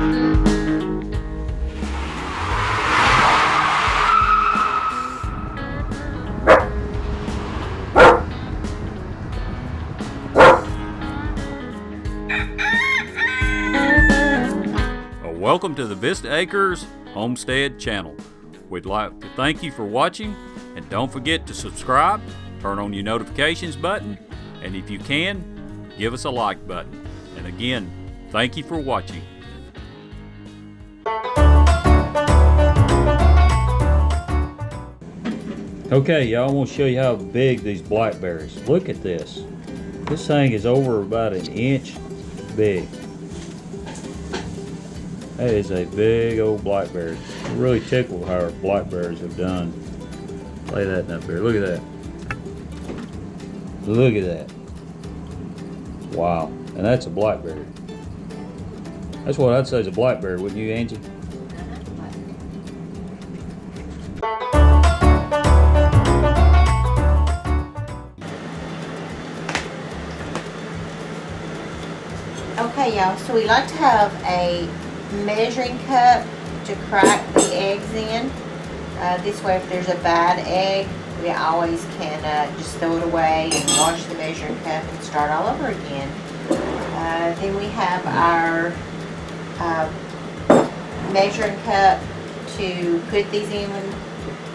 Welcome to the Vista Acres Homestead channel. We'd like to thank you for watching, and don't forget to subscribe, turn on your notifications button, and if you can, give us a like button. And again, thank you for watching. Okay, y'all, I want to show you how big these blackberries. Look at this. This thing is over about an inch big. That is a big old blackberry. I'm really tickled how our blackberries have done. Lay that up there. Look at that. Look at that. Wow. And that's a blackberry. That's what I'd say is a blackberry, wouldn't you, Angie? Okay, y'all, so we like to have a measuring cup to crack the eggs in. This way, if there's a bad egg, we always can just throw it away and wash the measuring cup and start all over again. Then we have our measuring cup to put these in when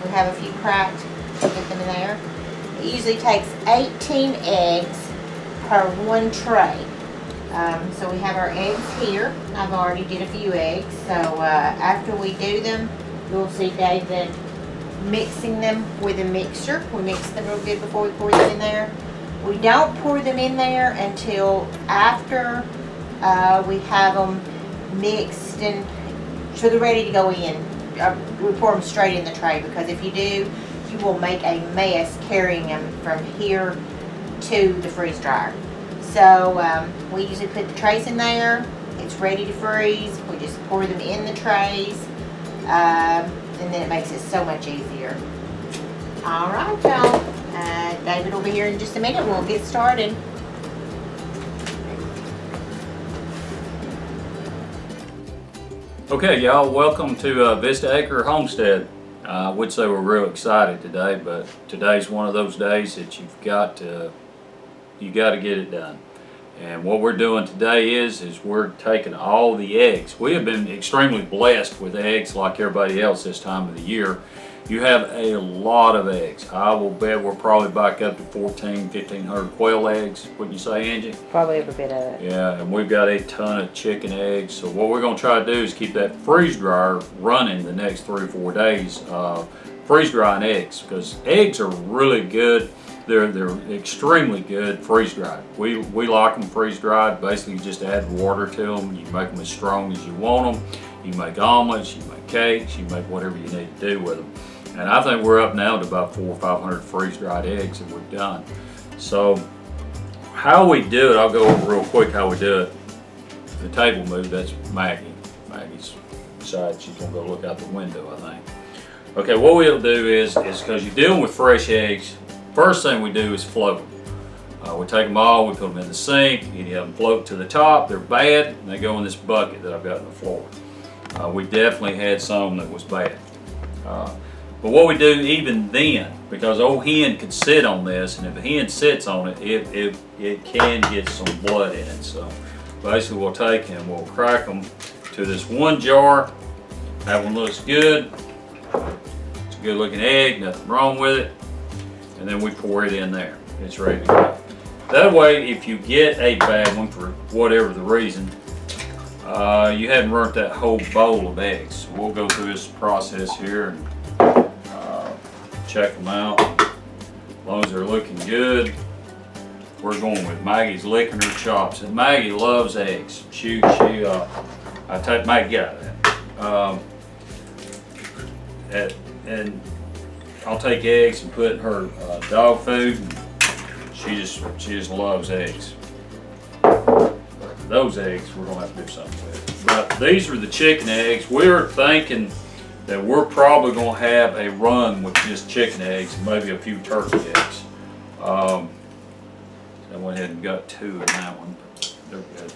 we have a few cracked, to get them in there. It usually takes 18 eggs per one tray. So we have our eggs here. I've already did a few eggs. So after we do them, you'll see David mixing them with a mixer. We mix them real good before we pour them in there. We don't pour them in there until after we have them mixed and so they're ready to go in. We pour them straight in the tray, because if you do, you will make a mess carrying them from here to the freeze dryer. So we usually put the trays in there. It's ready to freeze. We just pour them in the trays, and then it makes it so much easier. All right, y'all. David will be here in just a minute. We'll get started. Okay, y'all, welcome to Vista Acre Homestead. I would say we're real excited today, but today's one of those days that you got to get it done. And what we're doing today is we're taking all the eggs. We have been extremely blessed with eggs like everybody else this time of the year. You have a lot of eggs. I will bet we're probably back up to 1,500 quail eggs. Wouldn't you say, Angie? Probably every bit of it. Yeah, and we've got a ton of chicken eggs. So what we're going to try to do is keep that freeze dryer running the next 3 or 4 days. Freeze drying eggs, because eggs are really good. They're extremely good freeze dried. We like them freeze dried. Basically, you just add water to them. You make them as strong as you want them. You make omelets, you make cakes, you make whatever you need to do with them. And I think we're up now to about 400 or 500 freeze dried eggs that we've done. So how we do it, I'll go over real quick how we do it. The table move, that's Maggie. Maggie's decided she's gonna go look out the window, I think. Okay, what we'll do is because you're dealing with fresh eggs, first thing we do is float them. We take them all, we put them in the sink, you have them float to the top, they're bad, and they go in this bucket that I've got on the floor. We definitely had some that was bad. But what we do even then, because old hen could sit on this, and if a hen sits on it, it can get some blood in it. So basically we'll take and we'll crack them to this one jar. That one looks good. It's a good looking egg, nothing wrong with it. And then we pour it in there. It's ready to go. That way, if you get a bad one for whatever the reason, you haven't burnt that whole bowl of eggs. So we'll go through this process here and check them out. As long as they're looking good, we're going with Maggie's licking her chops. And Maggie loves eggs. I take Maggie, get out of that. And I'll take eggs and put in her dog food. She just loves eggs. Those eggs we're gonna have to do something with. But these are the chicken eggs. We're thinking that we're probably gonna have a run with just chicken eggs and maybe a few turkey eggs. I went ahead and got 2 in that one, but they're good.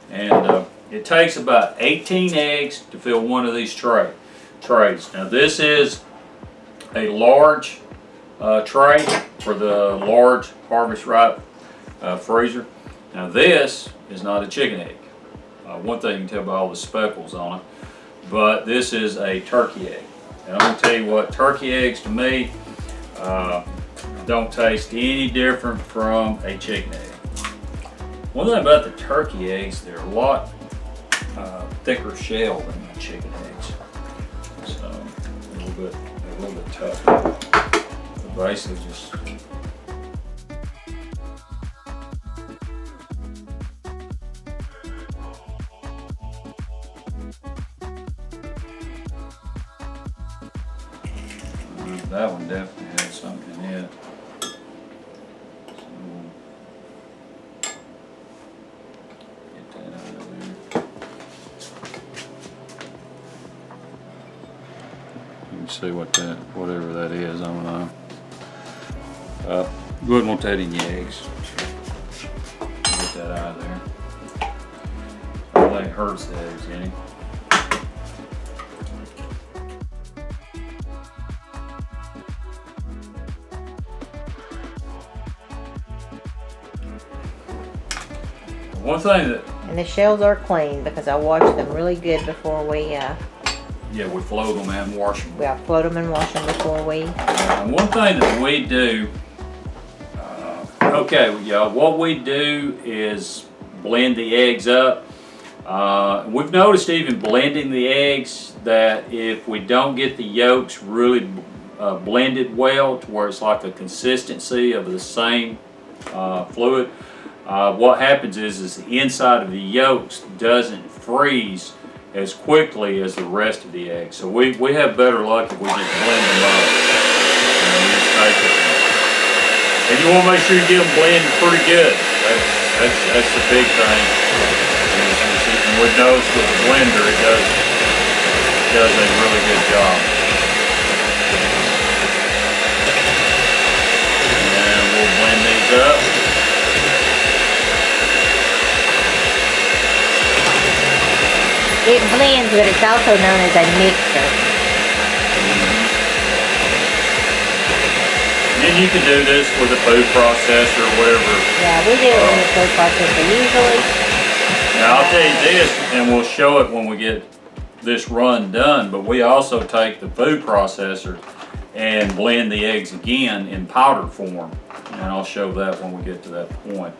And It takes about 18 eggs to fill one of these trays. Now this is a large tray for the large Harvest Right freezer. Now this is not a chicken egg. One thing you can tell by all the speckles on it, but this is a turkey egg. And I'm going to tell you what, turkey eggs to me don't taste any different from a chicken egg. One thing about the turkey eggs, they're a lot thicker shell than the chicken eggs. So a little bit tougher. But basically just that one definitely had something in it. So, get that out of there. You can see whatever that is, I don't know. Wouldn't want that in your eggs. Get that out of there. I don't think it hurts the eggs any. One thing that... And the shells are clean because I washed them really good before we... Yeah, we float them and wash them. We'll float them and wash them before we... One thing that we do... okay, y'all, what we do is blend the eggs up. We've noticed even blending the eggs that if we don't get the yolks really blended well to where it's like a consistency of the same fluid, what happens is the inside of the yolks doesn't freeze as quickly as the rest of the eggs. So we have better luck if we just blend them up. And you want to make sure you get them blended pretty good. That's the big thing. And we notice with the blender it does a really good job. And we'll blend these up. It blends, but it's also known as a mixer. And you can do this with a food processor or whatever. Yeah, we do it in the food processor usually. Now I'll tell you this, and we'll show it when we get this run done, but we also take the food processor and blend the eggs again in powder form. And I'll show that when we get to that point.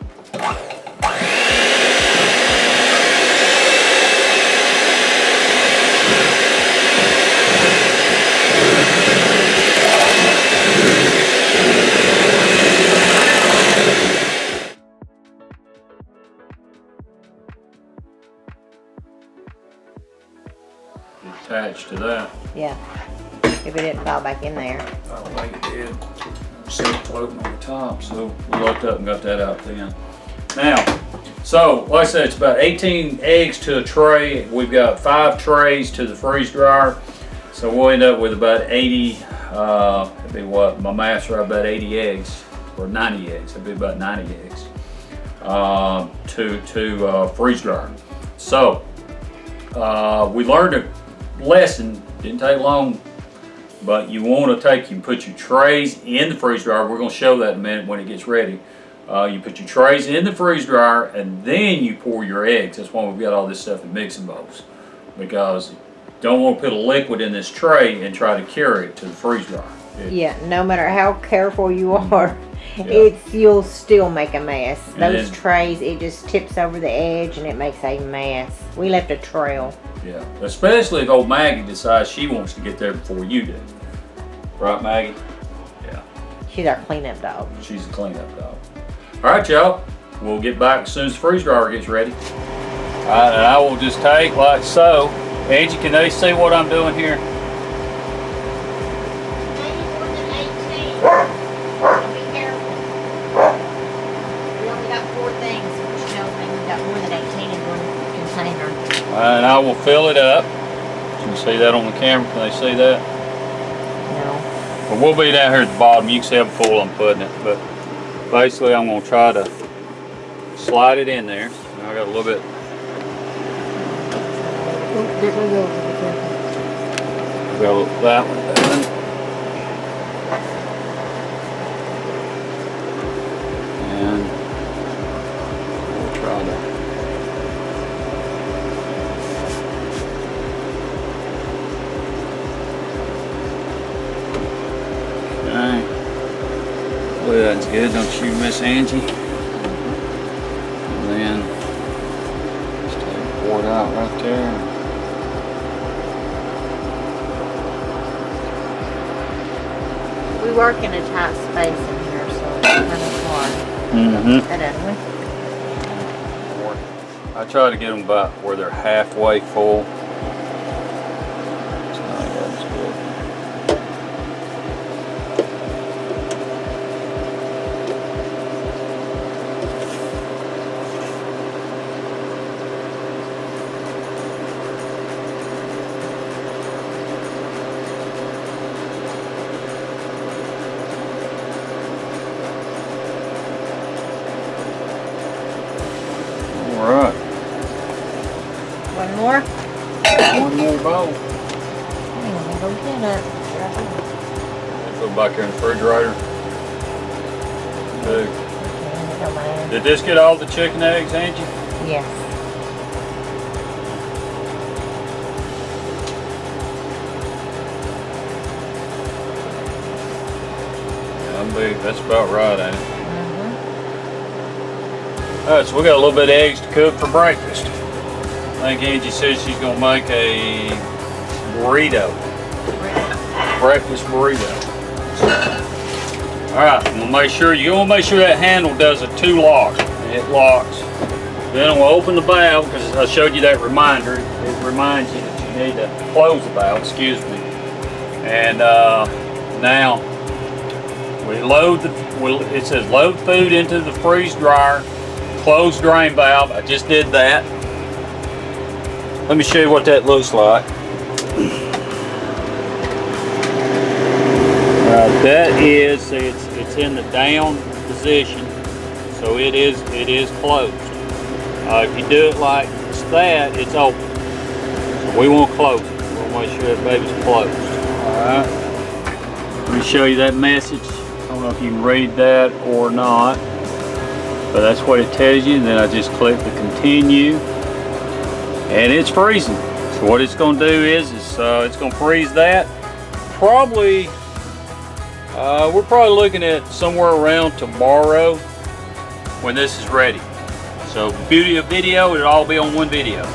Attached to that. Yeah, if it didn't fall back in there. I don't think it did. See it floating on the top, so we looked up and got that out then. Now, so like I said, it's about 18 eggs to a tray. We've got 5 trays to the freeze dryer, so we'll end up with about 80. That'd be what my math's right, about 80 eggs or 90 eggs. That'd be about 90 eggs to freeze dryer. So we learned a lesson, didn't take long, but you want to you put your trays in the freeze dryer. We're going to show that in a minute when it gets ready. You put your trays in the freeze dryer and then you pour your eggs. That's why we've got all this stuff in mixing bowls, because you don't want to put a liquid in this tray and try to carry it to the freeze dryer. Yeah, no matter how careful you are, you'll still make a mess. Those trays, it just tips over the edge and it makes a mess. We left a trail. Yeah, especially if old Maggie decides she wants to get there before you do. Right, Maggie? Yeah. She's our cleanup dog. She's a cleanup dog. All right, y'all. We'll get back as soon as the freeze dryer gets ready. All right, and I will just take like so. Angie, can they see what I'm doing here? Maybe more than 18. So be careful. We only got 4 things, which tells me we've got more than 18 in one container. And I will fill it up. Can you see that on the camera? Can they see that? No. But we'll be down here at the bottom. You can see how full I'm putting it. But basically, I'm going to try to slide it in there. Now I got a little bit Go that one done. And we'll try to. Okay. Well, that's good, don't you, Miss Angie? And then just take it, pour it out right there. We work in a tight space in here, so it's kind of hard. Mm-hmm. That other one. I try to get them about where they're halfway full. So that's good. All right. One more? One more bowl. I'm gonna go get it. Go back here in the refrigerator. Good. Did this get all the chicken eggs, Angie? Yes. That's about right, ain't it? Alright, so we got a little bit of eggs to cook for breakfast. I think Angie says she's gonna make a burrito. Breakfast burrito. Alright, you wanna make sure that handle does a 2 lock. It locks. Then we'll open the valve because I showed you that reminder. It reminds you that you need to close the valve, excuse me. And now we load it says load food into the freeze dryer. Closed drain valve. I just did that. Let me show you what that looks like. That is, it's in the down position, so it is closed. If you do it like that, it's open. So we won't close it. We'll make sure that baby's closed. All right. Let me show you that message. I don't know if you can read that or not. But that's what it tells you. And then I just click the continue, and it's freezing. So what it's going to do is it's going to freeze that. Probably, we're probably looking at somewhere around tomorrow when this is ready. So the beauty of video, it'll all be on one video.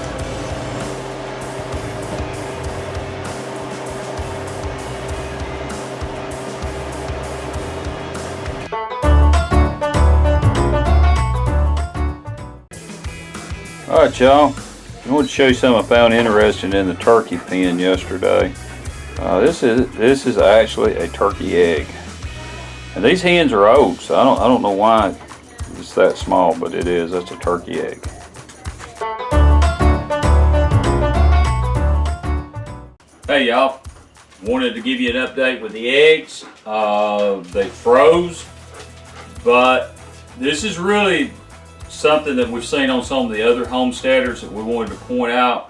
Alright y'all, I want to show you something I found interesting in the turkey pen yesterday. This is actually a turkey egg. And these hens are old, so I don't know why it's that small, but it is. That's a turkey egg. Hey y'all, wanted to give you an update with the eggs. They froze, but this is really something that we've seen on some of the other homesteaders that we wanted to point out.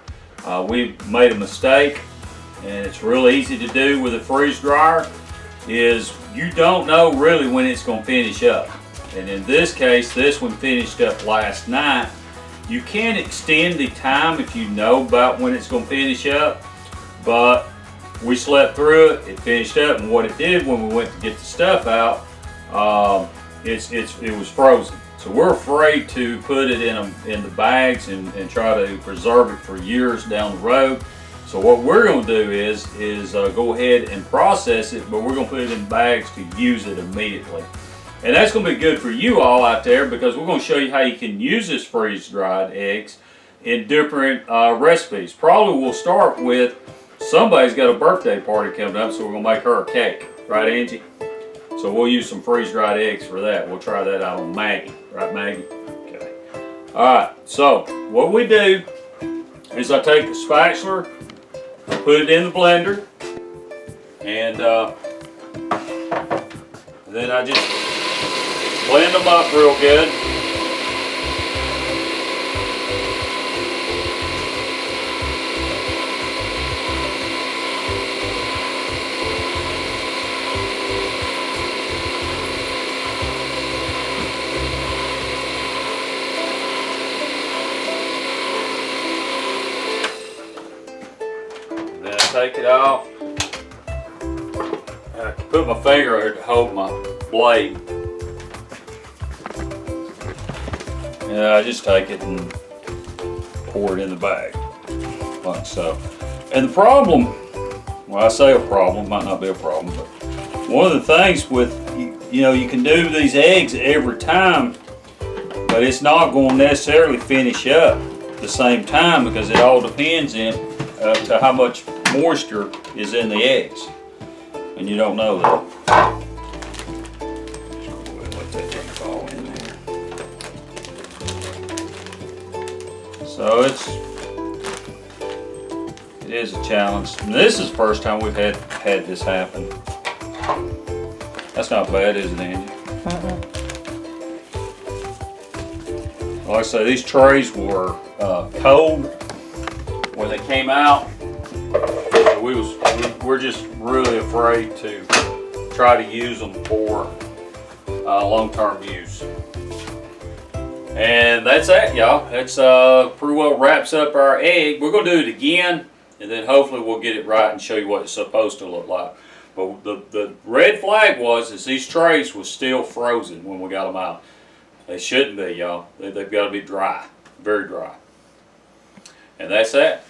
We've made a mistake, and it's real easy to do with a freeze dryer, is you don't know really when it's going to finish up. And in this case, this one finished up last night. You can extend the time if you know about when it's going to finish up, but we slept through it, it finished up, and what it did when we went to get the stuff out, it was frozen. So we're afraid to put it in the bags and try to preserve it for years down the road. So what we're going to do is go ahead and process it, but we're going to put it in bags to use it immediately. And that's going to be good for you all out there, because we're going to show you how you can use this freeze-dried eggs in different recipes. Probably we'll start with, somebody's got a birthday party coming up, so we're going to make her a cake. Right, Angie? So we'll use some freeze-dried eggs for that. We'll try that out on Maggie. Right, Maggie? Okay. Alright, so what we do is I take the spatula, put it in the blender, and then I just blend them up real good. take it off. I put my finger here to hold my blade. Yeah, I just take it and pour it in the bag, like so. And the problem, well, I say a problem, might not be a problem, but one of the things with, you know, you can do these eggs every time, but it's not going to necessarily finish up the same time because it all depends to how much moisture is in the eggs, and you don't know that. Just go ahead and let that thing fall in there. So it is a challenge. And this is the first time we've had this happen. That's not bad, is it, Angie? Like I say, these trays were cold when they came out. So we're just really afraid to try to use them for long-term use. And that's that, y'all. That's pretty well wraps up our egg. We're gonna do it again, and then hopefully we'll get it right and show you what it's supposed to look like. But the red flag is these trays was still frozen when we got them out. They shouldn't be, y'all. They've got to be dry, very dry. And that's that.